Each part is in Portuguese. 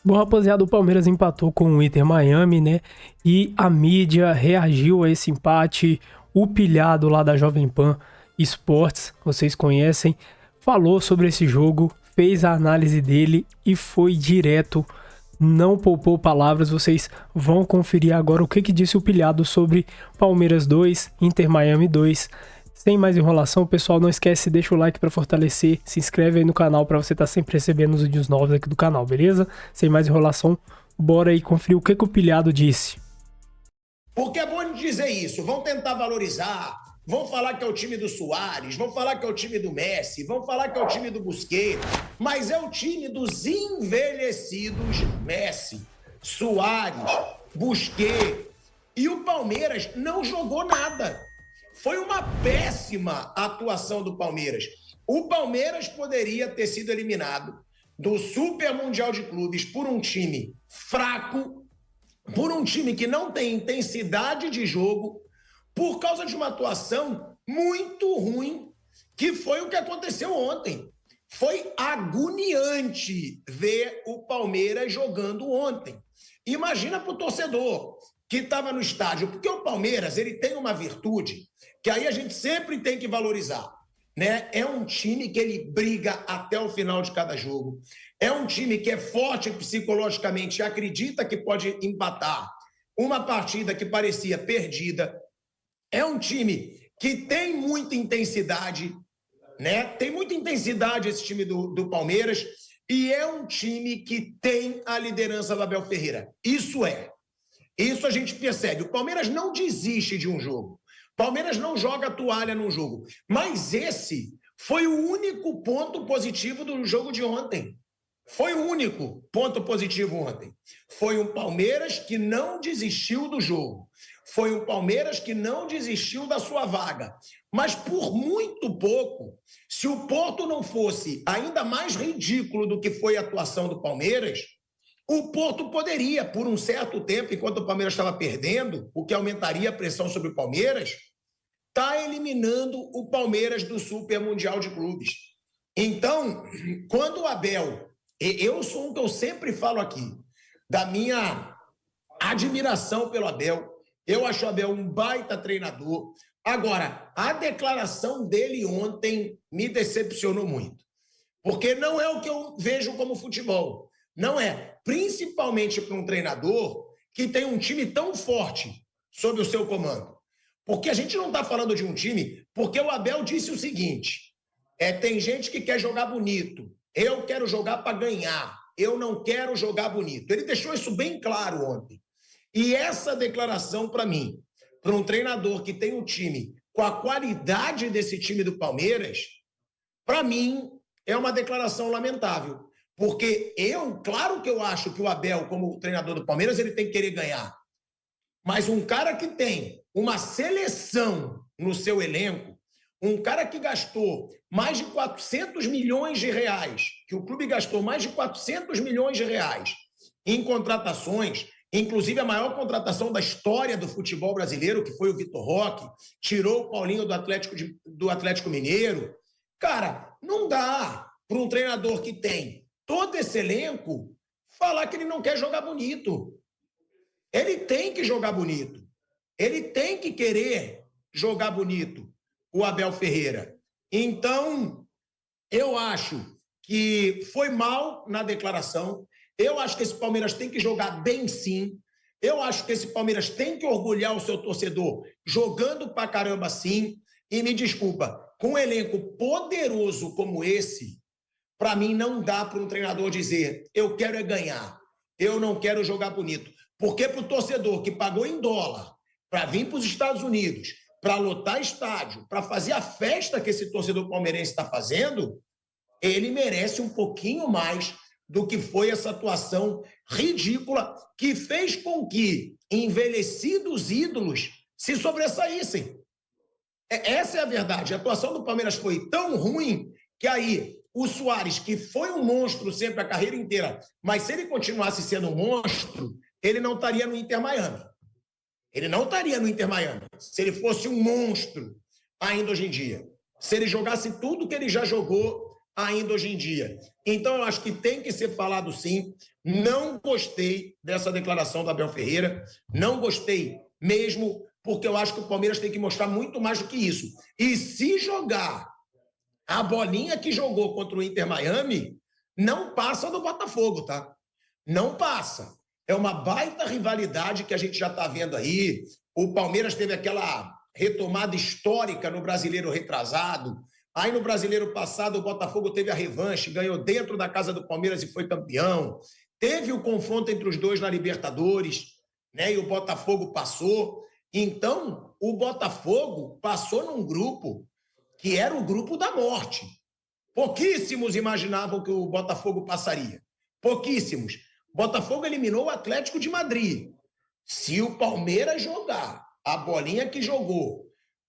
Bom, rapaziada, o Palmeiras empatou com o Inter Miami, né? E a mídia reagiu a esse empate. O pilhado lá da Jovem Pan Esportes, vocês conhecem, falou sobre esse jogo, fez a análise dele e foi direto, não poupou palavras. Vocês vão conferir agora o que disse o pilhado sobre Palmeiras 2, Inter Miami 2. Sem mais enrolação, pessoal, não esquece, deixa o like para fortalecer, se inscreve aí no canal para você estar sempre recebendo os vídeos novos aqui do canal, beleza? Sem mais enrolação, bora aí conferir o que o pilhado disse. Porque é bom dizer isso, vão tentar valorizar, vão falar que é o time do Suárez, vão falar que é o time do Messi, vão falar que é o time do Busquets, mas é o time dos envelhecidos Messi, Suárez, Busquets. E o Palmeiras não jogou nada. Foi uma péssima atuação do Palmeiras. O Palmeiras poderia ter sido eliminado do Super Mundial de Clubes por um time fraco, por um time que não tem intensidade de jogo, por causa de uma atuação muito ruim, que foi o que aconteceu ontem. Foi agoniante ver o Palmeiras jogando ontem. Imagina para o torcedor que estava no estádio, porque o Palmeiras ele tem uma virtude que aí a gente sempre tem que valorizar, né? É um time que ele briga até o final de cada jogo. É um time que é forte psicologicamente e acredita que pode empatar uma partida que parecia perdida. É um time que tem muita intensidade, né? Tem muita intensidade esse time do Palmeiras e é um time que tem a liderança do Abel Ferreira. Isso a gente percebe. O Palmeiras não desiste de um jogo. O Palmeiras não joga toalha num jogo. Mas esse foi o único ponto positivo do jogo de ontem. Foi o único ponto positivo ontem. Foi um Palmeiras que não desistiu do jogo. Foi um Palmeiras que não desistiu da sua vaga. Mas por muito pouco, se o Porto não fosse ainda mais ridículo do que foi a atuação do Palmeiras, o Porto poderia, por um certo tempo, enquanto o Palmeiras estava perdendo, o que aumentaria a pressão sobre o Palmeiras, está eliminando o Palmeiras do Super Mundial de Clubes. Então, quando o Abel, eu sou um que eu sempre falo aqui, da minha admiração pelo Abel, eu acho o Abel um baita treinador. Agora, a declaração dele ontem me decepcionou muito, porque não é o que eu vejo como futebol. Não é, principalmente para um treinador que tem um time tão forte sob o seu comando. Porque a gente não está falando de um time, porque o Abel disse o seguinte, tem gente que quer jogar bonito, eu quero jogar para ganhar, eu não quero jogar bonito. Ele deixou isso bem claro ontem. E essa declaração, para mim, para um treinador que tem um time com a qualidade desse time do Palmeiras, para mim, é uma declaração lamentável. Porque claro que eu acho que o Abel, como treinador do Palmeiras, ele tem que querer ganhar. Mas um cara que tem uma seleção no seu elenco, um cara que gastou mais de 400 milhões de reais, que o clube gastou mais de 400 milhões de reais em contratações, inclusive a maior contratação da história do futebol brasileiro, que foi o Vitor Roque, tirou o Paulinho do Atlético Mineiro. Cara, não dá para um treinador que tem todo esse elenco falar que ele não quer jogar bonito. Ele tem que jogar bonito. Ele tem que querer jogar bonito, o Abel Ferreira. Então, eu acho que foi mal na declaração. Eu acho que esse Palmeiras tem que jogar bem, sim. Eu acho que esse Palmeiras tem que orgulhar o seu torcedor jogando pra caramba, sim. E me desculpa, com um elenco poderoso como esse, para mim não dá para um treinador dizer eu quero é ganhar, eu não quero jogar bonito. Porque para o torcedor que pagou em dólar para vir para os Estados Unidos, para lotar estádio, para fazer a festa que esse torcedor palmeirense está fazendo, ele merece um pouquinho mais do que foi essa atuação ridícula que fez com que envelhecidos ídolos se sobressaíssem. Essa é a verdade. A atuação do Palmeiras foi tão ruim que aí o Suárez, que foi um monstro sempre a carreira inteira, mas se ele continuasse sendo um monstro, ele não estaria no Inter Miami. Ele não estaria no Inter Miami se ele fosse um monstro ainda hoje em dia. Se ele jogasse tudo que ele já jogou ainda hoje em dia. Então, eu acho que tem que ser falado sim. Não gostei dessa declaração do Abel Ferreira, não gostei mesmo, porque eu acho que o Palmeiras tem que mostrar muito mais do que isso. E se jogar a bolinha que jogou contra o Inter Miami, não passa do Botafogo, tá? Não passa. É uma baita rivalidade que a gente já está vendo aí. O Palmeiras teve aquela retomada histórica no Brasileiro retrasado. Aí no Brasileiro passado, o Botafogo teve a revanche, ganhou dentro da casa do Palmeiras e foi campeão. Teve o confronto entre os dois na Libertadores, né? E o Botafogo passou. Então, o Botafogo passou num grupo que era o grupo da morte. Pouquíssimos imaginavam que o Botafogo passaria. Pouquíssimos. O Botafogo eliminou o Atlético de Madrid. Se o Palmeiras jogar a bolinha que jogou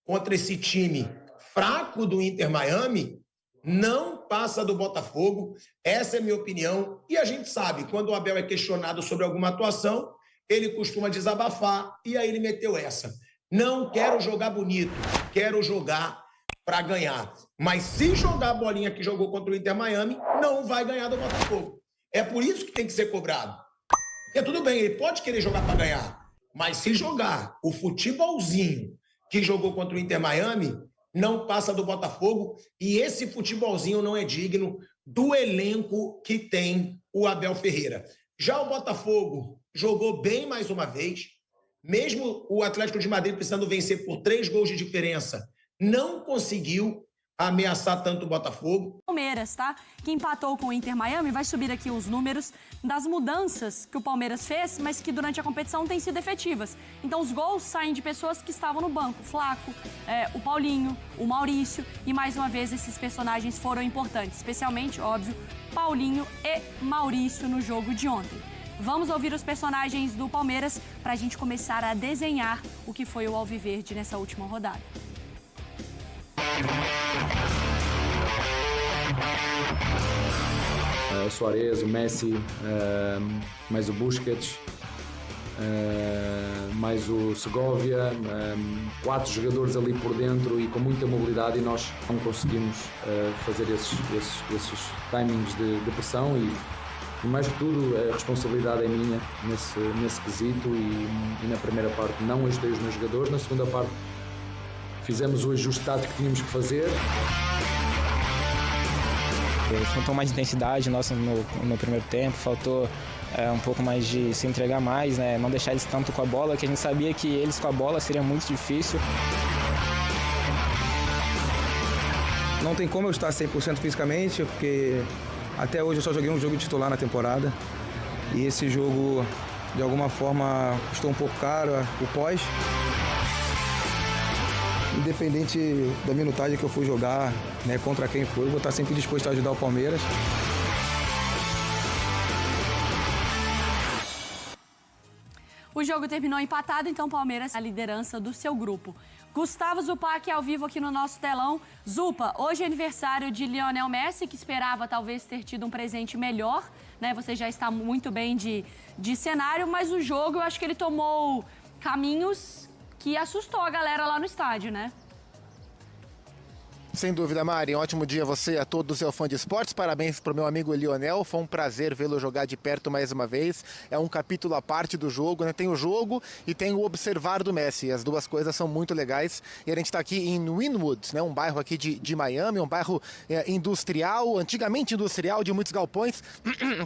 contra esse time fraco do Inter Miami, não passa do Botafogo. Essa é a minha opinião. E a gente sabe, quando o Abel é questionado sobre alguma atuação, ele costuma desabafar, e aí ele meteu essa. Não quero jogar bonito, quero jogar para ganhar. Mas se jogar a bolinha que jogou contra o Inter Miami, não vai ganhar do Botafogo. É por isso que tem que ser cobrado. Porque tudo bem, ele pode querer jogar para ganhar, mas se jogar o futebolzinho que jogou contra o Inter Miami, não passa do Botafogo, e esse futebolzinho não é digno do elenco que tem o Abel Ferreira. Já o Botafogo jogou bem mais uma vez, mesmo o Atlético de Madrid precisando vencer por 3 gols de diferença, não conseguiu ameaçar tanto o Botafogo. Palmeiras, tá? Que empatou com o Inter Miami. Vai subir aqui os números das mudanças que o Palmeiras fez, mas que durante a competição têm sido efetivas. Então os gols saem de pessoas que estavam no banco. Flaco, o Paulinho, o Maurício, e mais uma vez esses personagens foram importantes, especialmente, óbvio, Paulinho e Maurício no jogo de ontem. Vamos ouvir os personagens do Palmeiras para a gente começar a desenhar o que foi o Alviverde nessa última rodada. O Suárez, o Messi, mais o Busquets, mais o Segovia, 4 jogadores ali por dentro e com muita mobilidade, e nós não conseguimos fazer esses timings de pressão, e mais que tudo a responsabilidade é minha nesse quesito, e na primeira parte não ajudei os meus jogadores, na segunda parte fizemos o ajuste tático que tínhamos que fazer. Faltou mais intensidade nossa no primeiro tempo, faltou um pouco mais de se entregar mais, né? Não deixar eles tanto com a bola, que a gente sabia que eles com a bola seria muito difícil. Não tem como eu estar 100% fisicamente, porque até hoje eu só joguei um jogo titular na temporada, e esse jogo de alguma forma custou um pouco caro, o pós. Independente da minutagem que eu for jogar, né, contra quem for, eu vou estar sempre disposto a ajudar o Palmeiras. O jogo terminou empatado, então o Palmeiras a liderança do seu grupo. Gustavo Zupac ao vivo aqui no nosso telão. Zupa, hoje é aniversário de Lionel Messi, que esperava talvez ter tido um presente melhor, né? Você já está muito bem de cenário, mas o jogo eu acho que ele tomou caminhos que assustou a galera lá no estádio, né? Sem dúvida, Mari. Um ótimo dia a você e a todos, seu fã de esportes. Parabéns para o meu amigo Lionel. Foi um prazer vê-lo jogar de perto mais uma vez. É um capítulo à parte do jogo, né? Tem o jogo e tem o observar do Messi. As duas coisas são muito legais. E a gente está aqui em Wynwood, né? Um bairro aqui de Miami, um bairro industrial, antigamente industrial, de muitos galpões,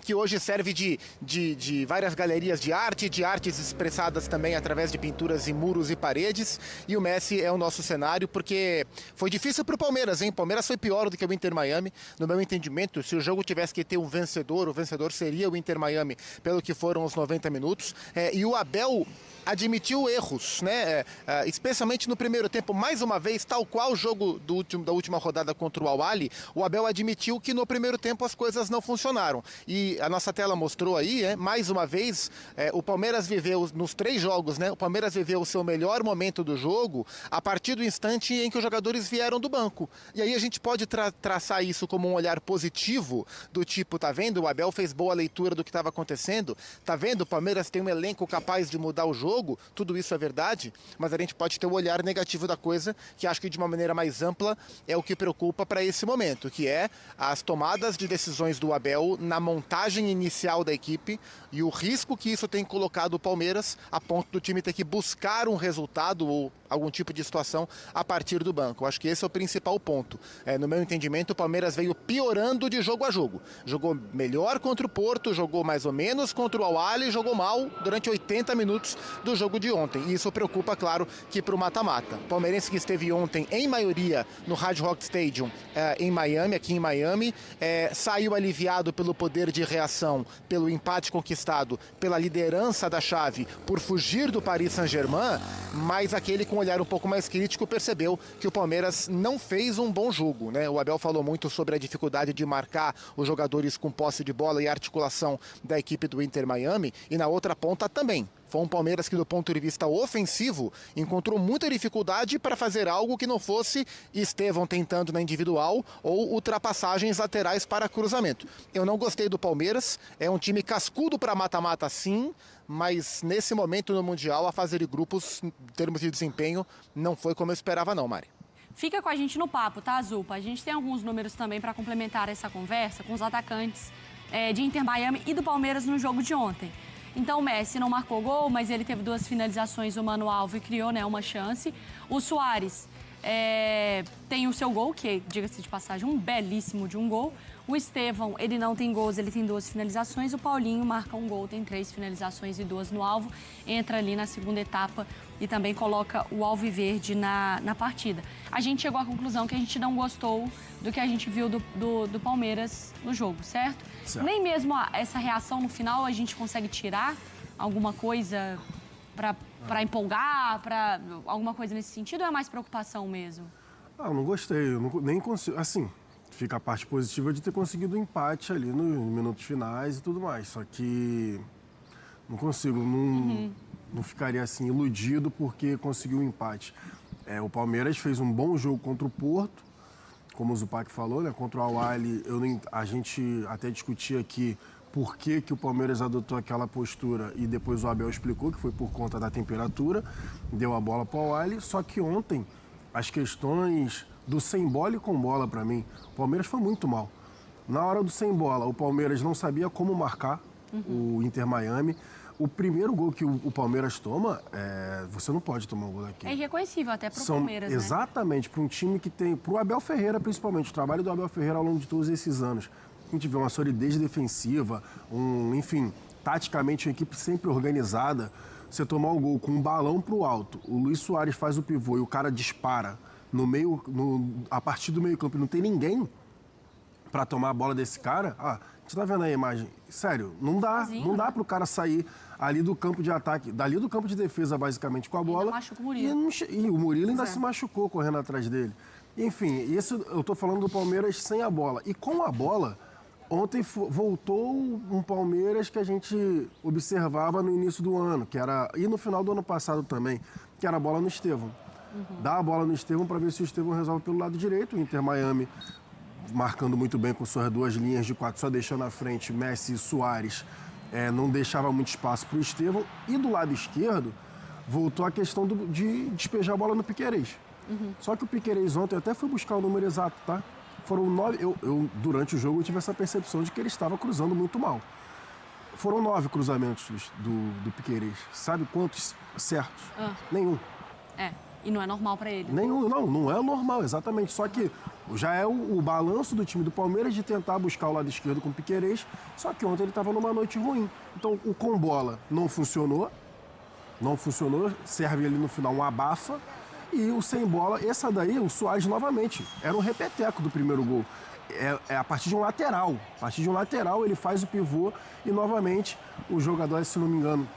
que hoje serve de várias galerias de artes expressadas também através de pinturas em muros e paredes. E o Messi é o nosso cenário, porque foi difícil para o Palmeiras, hein? O Palmeiras foi pior do que o Inter Miami. No meu entendimento, se o jogo tivesse que ter um vencedor, o vencedor seria o Inter Miami, pelo que foram os 90 minutos. E o Abel admitiu erros, né? Especialmente no primeiro tempo, mais uma vez, tal qual o jogo da última rodada contra o Al-Ahly, o Abel admitiu que no primeiro tempo as coisas não funcionaram. E a nossa tela mostrou aí, mais uma vez, o Palmeiras viveu nos 3 jogos, né? O Palmeiras viveu o seu melhor momento do jogo a partir do instante em que os jogadores vieram do banco. jogo, e aí a gente pode traçar isso como um olhar positivo, do tipo, tá vendo? O Abel fez boa leitura do que estava acontecendo, tá vendo? O Palmeiras tem um elenco capaz de mudar o jogo, tudo isso é verdade, mas a gente pode ter o olhar negativo da coisa, que acho que de uma maneira mais ampla é o que preocupa para esse momento, que é as tomadas de decisões do Abel na montagem inicial da equipe e o risco que isso tem colocado o Palmeiras a ponto do time ter que buscar um resultado ou algum tipo de situação a partir do banco. Acho que esse é o principal ponto. No meu entendimento, o Palmeiras veio piorando de jogo a jogo. Jogou melhor contra o Porto, jogou mais ou menos contra o Al-Ahly, jogou mal durante 80 minutos do jogo de ontem. E isso preocupa, claro, que para o mata-mata. O palmeirense que esteve ontem, em maioria, no Hard Rock Stadium, em Miami, aqui em Miami, saiu aliviado pelo poder de reação, pelo empate conquistado, pela liderança da chave, por fugir do Paris Saint-Germain, mas aquele com um olhar um pouco mais crítico percebeu que o Palmeiras não fez um bom jogo, né? O Abel falou muito sobre a dificuldade de marcar os jogadores com posse de bola e articulação da equipe do Inter Miami, e na outra ponta também. Foi um Palmeiras que, do ponto de vista ofensivo, encontrou muita dificuldade para fazer algo que não fosse Estevão tentando na individual ou ultrapassagens laterais para cruzamento. Eu não gostei do Palmeiras, é um time cascudo para mata-mata sim, mas nesse momento no Mundial, a fase de grupos, em termos de desempenho, não foi como eu esperava não, Mari. Fica com a gente no papo, tá, Zupa? A gente tem alguns números também para complementar essa conversa com os atacantes de Inter Miami e do Palmeiras no jogo de ontem. Então o Messi não marcou gol, mas ele teve 2 finalizações no Mano Alvo e criou, né, uma chance. O Suárez tem o seu gol, que, diga-se de passagem, um belíssimo de um gol. O Estevão, ele não tem gols, ele tem 2 finalizações. O Paulinho marca um gol, tem 3 finalizações e 2 no alvo. Entra ali na segunda etapa e também coloca o alviverde na partida. A gente chegou à conclusão que a gente não gostou do que a gente viu do Palmeiras no jogo, certo? Nem mesmo essa reação no final a gente consegue tirar alguma coisa para empolgar, para alguma coisa nesse sentido, ou é mais preocupação mesmo? Eu não gostei, nem consigo. Assim, fica a parte positiva de ter conseguido um empate ali nos minutos finais e tudo mais. Só que não consigo, não ficaria assim iludido porque conseguiu um empate. O Palmeiras fez um bom jogo contra o Porto, como o Zupac falou, né? Contra o Al-Ahly, a gente até discutia aqui por que o Palmeiras adotou aquela postura e depois o Abel explicou que foi por conta da temperatura, deu a bola para o Al-Ahly, só que ontem as questões do sem bola e com bola para mim, o Palmeiras foi muito mal. Na hora do sem bola, o Palmeiras não sabia como marcar o Inter Miami. O primeiro gol que o Palmeiras toma, você não pode tomar um gol daquele. É irreconhecível até para o Palmeiras, né? Exatamente, para um time que tem... Para o Abel Ferreira, principalmente, o trabalho do Abel Ferreira ao longo de todos esses anos. A gente vê uma solidez defensiva, enfim, taticamente uma equipe sempre organizada. Você tomar um gol com um balão para o alto, o Luis Suárez faz o pivô e o cara dispara a partir do meio campo e não tem ninguém para tomar a bola desse cara. A gente tá vendo aí a imagem. Sério, não dá para o cara sair ali do campo de ataque, dali do campo de defesa, basicamente, com a bola. Machuca o Murilo. E o Murilo ainda se machucou correndo atrás dele. Enfim, eu tô falando do Palmeiras sem a bola. E com a bola, ontem voltou um Palmeiras que a gente observava no início do ano, e no final do ano passado também, que era a bola no Estevão. Dá a bola no Estevão para ver se o Estevão resolve pelo lado direito. O Inter Miami marcando muito bem com suas 2 linhas de 4, só deixando à frente Messi e Suárez, não deixava muito espaço para o Estevão. E do lado esquerdo, voltou a questão de despejar a bola no Piquerez. Só que o Piquerez ontem, eu até fui buscar o número exato, tá? Foram 9, durante o jogo eu tive essa percepção de que ele estava cruzando muito mal. Foram 9 cruzamentos do Piquerez. Sabe quantos certos? Nenhum. E não é normal para ele. Nenhum, não é normal, exatamente. Só que já é o balanço do time do Palmeiras de tentar buscar o lado esquerdo com o Piquerez, só que ontem ele estava numa noite ruim. Então o com bola não funcionou, serve ali no final um abafa, e o sem bola, essa daí, o Suárez novamente, era um repeteco do primeiro gol. É a partir de um lateral. A partir de um lateral ele faz o pivô e novamente o jogador, se não me engano,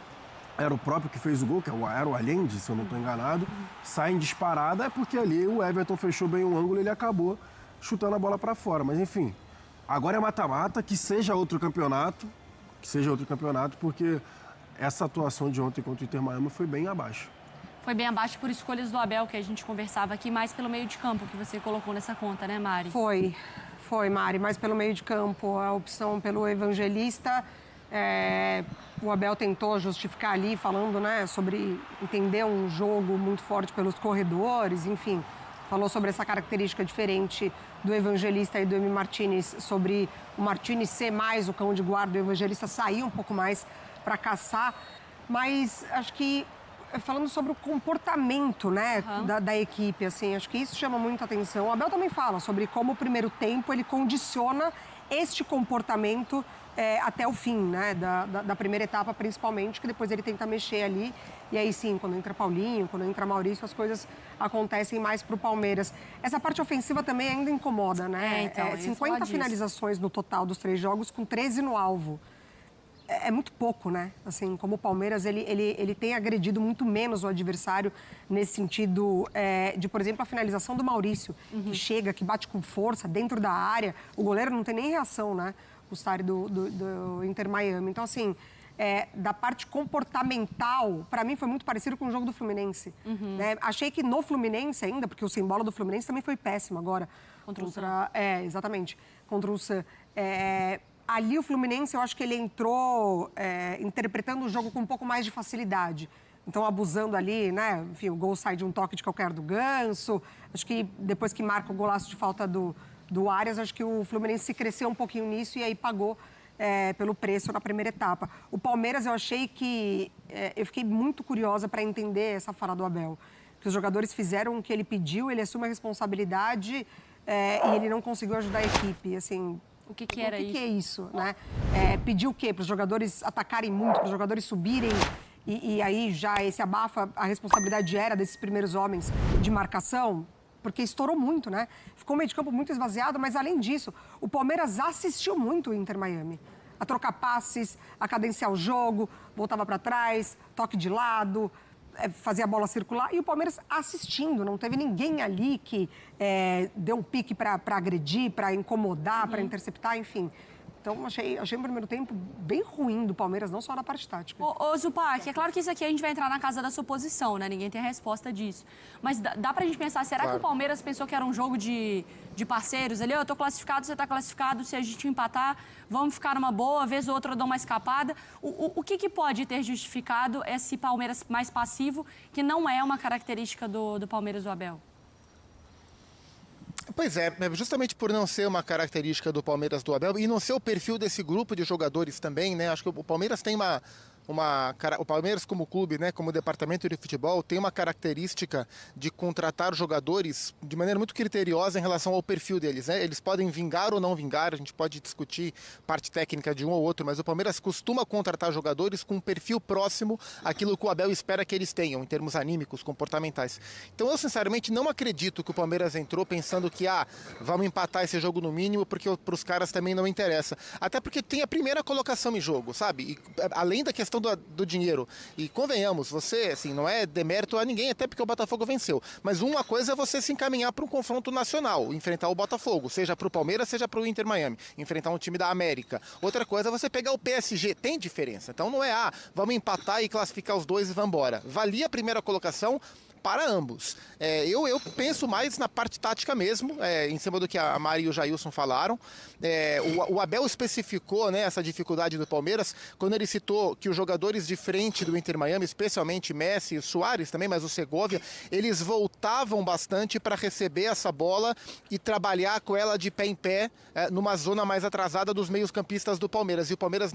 era o próprio que fez o gol, que era o Allende, se eu não estou enganado, sai em disparada, porque ali o Everton fechou bem o ângulo e ele acabou chutando a bola para fora. Mas enfim, agora é mata-mata, que seja outro campeonato, porque essa atuação de ontem contra o Inter Miami foi bem abaixo. foi bem abaixo por escolhas do Abel, que a gente conversava aqui, mais pelo meio de campo que você colocou nessa conta, né, Mari? Foi, Mari, mais pelo meio de campo. A opção pelo Evangelista, o Abel tentou justificar ali, falando, né, sobre entender um jogo muito forte pelos corredores, enfim. Falou sobre essa característica diferente do Evangelista e do Emi Martinez, sobre o Martinez ser mais o cão de guarda, o Evangelista sair um pouco mais para caçar. Mas acho que, falando sobre o comportamento, né, da equipe, assim, acho que isso chama muita atenção. O Abel também fala sobre como o primeiro tempo ele condiciona este comportamento até o fim, né, da primeira etapa, principalmente, que depois ele tenta mexer ali. E aí sim, quando entra Paulinho, quando entra Maurício, as coisas acontecem mais pro Palmeiras. Essa parte ofensiva também ainda incomoda, né? Então, 50 finalizações no total dos 3 jogos, com 13 no alvo. É muito pouco, né? Assim, como o Palmeiras, ele tem agredido muito menos o adversário nesse sentido de, por exemplo, a finalização do Maurício, que chega, que bate com força dentro da área. O goleiro não tem nem reação, né? O Sarri do Inter Miami. Então, assim, da parte comportamental, para mim foi muito parecido com o jogo do Fluminense. Né? Achei que no Fluminense ainda, porque o sem-bola do Fluminense também foi péssimo agora. Contra o Sam. Exatamente. Contra o Sam. Ali o Fluminense, eu acho que ele entrou interpretando o jogo com um pouco mais de facilidade. Então, abusando ali, né? Enfim, o gol sai de um toque de qualquer do Ganso. Acho que depois que marca o golaço de falta do Arias, acho que o Fluminense se cresceu um pouquinho nisso e aí pagou pelo preço na primeira etapa. O Palmeiras, eu achei que... eu fiquei muito curiosa para entender essa fala do Abel. Que os jogadores fizeram o que ele pediu, ele assume a responsabilidade e ele não conseguiu ajudar a equipe, assim... O que era isso? O que é isso, né? Pediu o quê? Para os jogadores atacarem muito, para os jogadores subirem e aí já esse abafa, a responsabilidade era desses primeiros homens de marcação, porque estourou muito, né? Ficou o meio de campo muito esvaziado, mas além disso, o Palmeiras assistiu muito o Inter Miami. A trocar passes, a cadenciar o jogo, voltava para trás, toque de lado... fazia a bola circular e o Palmeiras assistindo. Não teve ninguém ali que deu um pique para agredir, para incomodar, para interceptar, enfim. Então, achei um primeiro tempo bem ruim do Palmeiras, não só na parte tática. Ô Zupac, é claro que isso aqui a gente vai entrar na casa da suposição, né? Ninguém tem a resposta disso. Mas dá pra gente pensar, será que o Palmeiras pensou que era um jogo de parceiros ali? Eu tô classificado, você tá classificado, se a gente empatar, vamos ficar numa boa, vez ou outra eu dou uma escapada. O que pode ter justificado esse Palmeiras mais passivo, que não é uma característica do Palmeiras do Abel? Pois é, justamente por não ser uma característica do Palmeiras do Abel e não ser o perfil desse grupo de jogadores também, né? Acho que o Palmeiras tem o Palmeiras como clube, né, como departamento de futebol, tem uma característica de contratar jogadores de maneira muito criteriosa em relação ao perfil deles, né? Eles podem vingar ou não vingar, a gente pode discutir parte técnica de um ou outro, mas o Palmeiras costuma contratar jogadores com um perfil próximo àquilo que o Abel espera que eles tenham, em termos anímicos, comportamentais. Então eu, sinceramente, não acredito que o Palmeiras entrou pensando que, vamos empatar esse jogo no mínimo, porque para os caras também não interessa. Até porque tem a primeira colocação em jogo, sabe? E, além da questão do dinheiro. E convenhamos, você, assim, não é demérito a ninguém, até porque o Botafogo venceu. Mas uma coisa é você se encaminhar para um confronto nacional, enfrentar o Botafogo, seja para o Palmeiras, seja para o Inter Miami, enfrentar um time da América. Outra coisa é você pegar o PSG, tem diferença. Então não é, vamos empatar e classificar os dois e vamos embora. Valia a primeira colocação para ambos. Eu penso mais na parte tática mesmo, em cima do que a Mari e o Jailson falaram. O Abel especificou, né, essa dificuldade do Palmeiras quando ele citou que os jogadores de frente do Inter Miami, especialmente Messi e Suárez também, mas o Segovia, eles voltavam bastante para receber essa bola e trabalhar com ela de pé em pé numa zona mais atrasada dos meios-campistas do Palmeiras. E o Palmeiras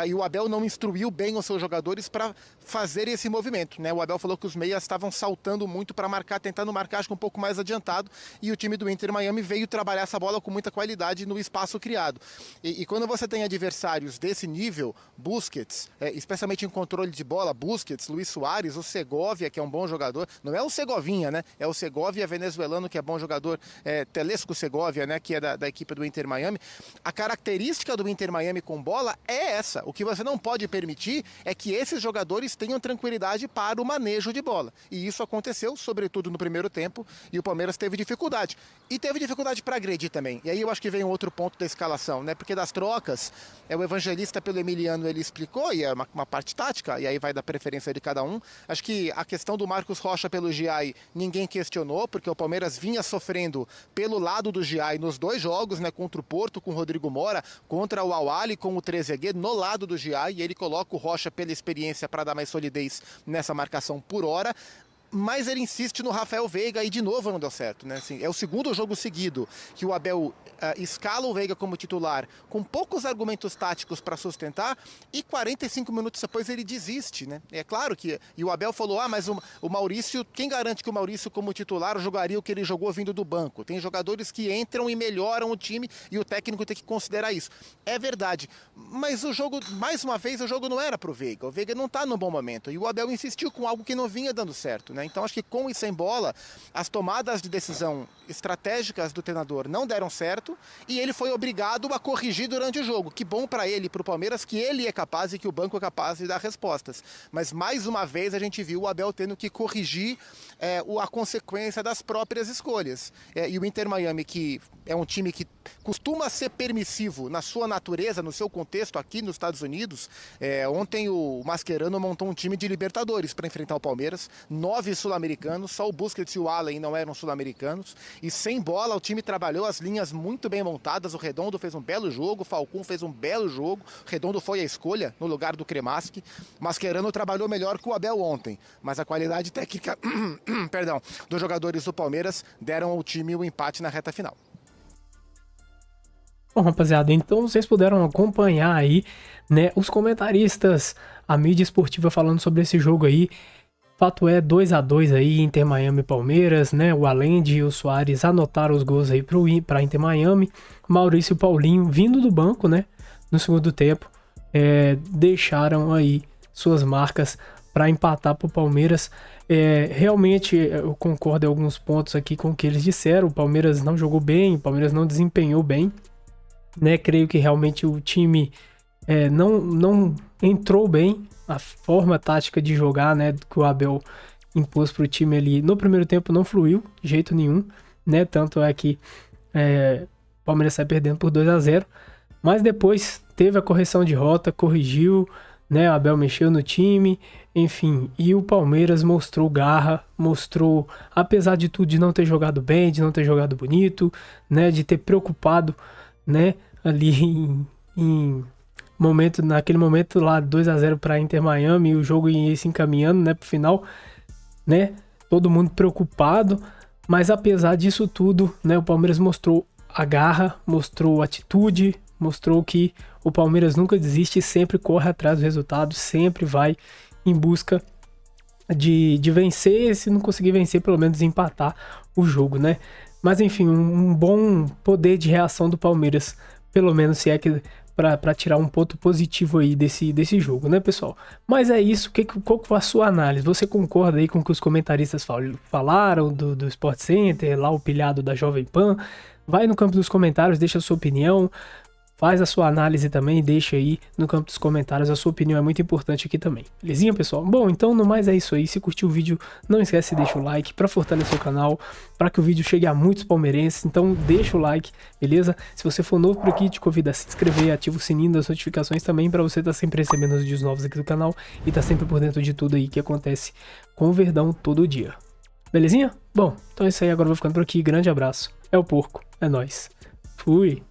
e o Abel não instruiu bem os seus jogadores para fazer esse movimento, né? O Abel falou que os meias estavam saltando muito para marcar, tentando marcar acho que um pouco mais adiantado, e o time do Inter Miami veio trabalhar essa bola com muita qualidade no espaço criado. E quando você tem adversários desse nível, Busquets, especialmente em controle de bola, Busquets, Luis Suárez, o Segovia, que é um bom jogador, não é o Segovinha, né? É o Segovia venezuelano, que é bom jogador, Telesco Segovia, né? Que é da equipe do Inter Miami. A característica do Inter Miami com bola é essa. O que você não pode permitir é que esses jogadores tenham tranquilidade para o manejo de bola. E isso aconteceu, sobretudo no primeiro tempo, e o Palmeiras teve dificuldade. E teve dificuldade para agredir também. E aí eu acho que vem um outro ponto da escalação, né? Porque das trocas, o Evangelista pelo Emiliano, ele explicou, e é uma parte tática, e aí vai da preferência de cada um. Acho que a questão do Marcos Rocha pelo Giai, ninguém questionou, porque o Palmeiras vinha sofrendo pelo lado do Giai nos 2 jogos, né? Contra o Porto com o Rodrigo Mora, contra o Al-Ahly com o Trezeguet, no lado do Giai, e ele coloca o Rocha pela experiência para dar mais solidez nessa marcação por hora. Mas ele insiste no Rafael Veiga e de novo não deu certo, né? Assim, é o segundo jogo seguido que o Abel escala o Veiga como titular com poucos argumentos táticos para sustentar e 45 minutos depois ele desiste, né? É claro que... E o Abel falou, mas o Maurício... Quem garante que o Maurício como titular jogaria o que ele jogou vindo do banco? Tem jogadores que entram e melhoram o time e o técnico tem que considerar isso. É verdade. Mas o jogo, mais uma vez, o jogo não era pro Veiga. O Veiga não tá no bom momento. E o Abel insistiu com algo que não vinha dando certo, né? Então acho que com e sem bola, as tomadas de decisão estratégicas do treinador não deram certo e ele foi obrigado a corrigir durante o jogo. Que bom para ele e para o Palmeiras que ele é capaz e que o banco é capaz de dar respostas. Mas mais uma vez a gente viu o Abel tendo que corrigir a consequência das próprias escolhas. E o Inter Miami, que é um time que costuma ser permissivo na sua natureza, no seu contexto aqui nos Estados Unidos, ontem o Mascherano montou um time de Libertadores para enfrentar o Palmeiras, 9 sul-americanos, só o Busquets e o Allen não eram sul-americanos, e sem bola o time trabalhou as linhas muito bem montadas, o Redondo fez um belo jogo, o Falcão fez um belo jogo, o Redondo foi a escolha no lugar do Cremaschi, o Mascherano trabalhou melhor que o Abel ontem, mas a qualidade técnica dos jogadores do Palmeiras deram ao time o empate na reta final. Bom, rapaziada, então vocês puderam acompanhar aí, né, os comentaristas, a mídia esportiva falando sobre esse jogo aí. Fato é 2-2 aí, Inter Miami e Palmeiras, né? O Allende e o Soares anotaram os gols aí para Inter Miami. Maurício e Paulinho vindo do banco, né? No segundo tempo, deixaram aí suas marcas para empatar pro Palmeiras. Realmente eu concordo em alguns pontos aqui com o que eles disseram. O Palmeiras não jogou bem, o Palmeiras não desempenhou bem, né? Creio que realmente o time não entrou bem. A forma tática de jogar, né, que o Abel impôs pro time ali no primeiro tempo não fluiu de jeito nenhum, né? Tanto é que o Palmeiras sai perdendo por 2-0, mas depois teve a correção de rota, corrigiu, né? O Abel mexeu no time, enfim, e o Palmeiras mostrou garra, mostrou, apesar de tudo, de não ter jogado bem, de não ter jogado bonito, né? De ter preocupado, né? Ali naquele momento lá, 2-0 para Inter Miami, e o jogo ia se encaminhando, né, pro final, né, todo mundo preocupado, mas apesar disso tudo, né, o Palmeiras mostrou a garra, mostrou atitude, mostrou que o Palmeiras nunca desiste, sempre corre atrás do resultado, sempre vai em busca de vencer, se não conseguir vencer, pelo menos empatar o jogo, né, mas enfim, um bom poder de reação do Palmeiras, pelo menos se é que para tirar um ponto positivo aí desse jogo, né, pessoal? Mas é isso, qual foi a sua análise? Você concorda aí com o que os comentaristas falaram do Sport Center, lá o pilhado da Jovem Pan? Vai no campo dos comentários, deixa a sua opinião, faz a sua análise também, deixa aí no campo dos comentários, a sua opinião é muito importante aqui também, belezinha, pessoal? Bom, então no mais é isso aí, se curtiu o vídeo, não esquece de deixar o like para fortalecer o canal, para que o vídeo chegue a muitos palmeirenses, então deixa o like, beleza? Se você for novo por aqui, te convido a se inscrever, ativa o sininho das notificações também, para você estar sempre recebendo os vídeos novos aqui do canal e estar sempre por dentro de tudo aí que acontece com o Verdão todo dia, belezinha? Bom, então é isso aí, agora eu vou ficando por aqui, grande abraço, é o Porco, é nóis, fui!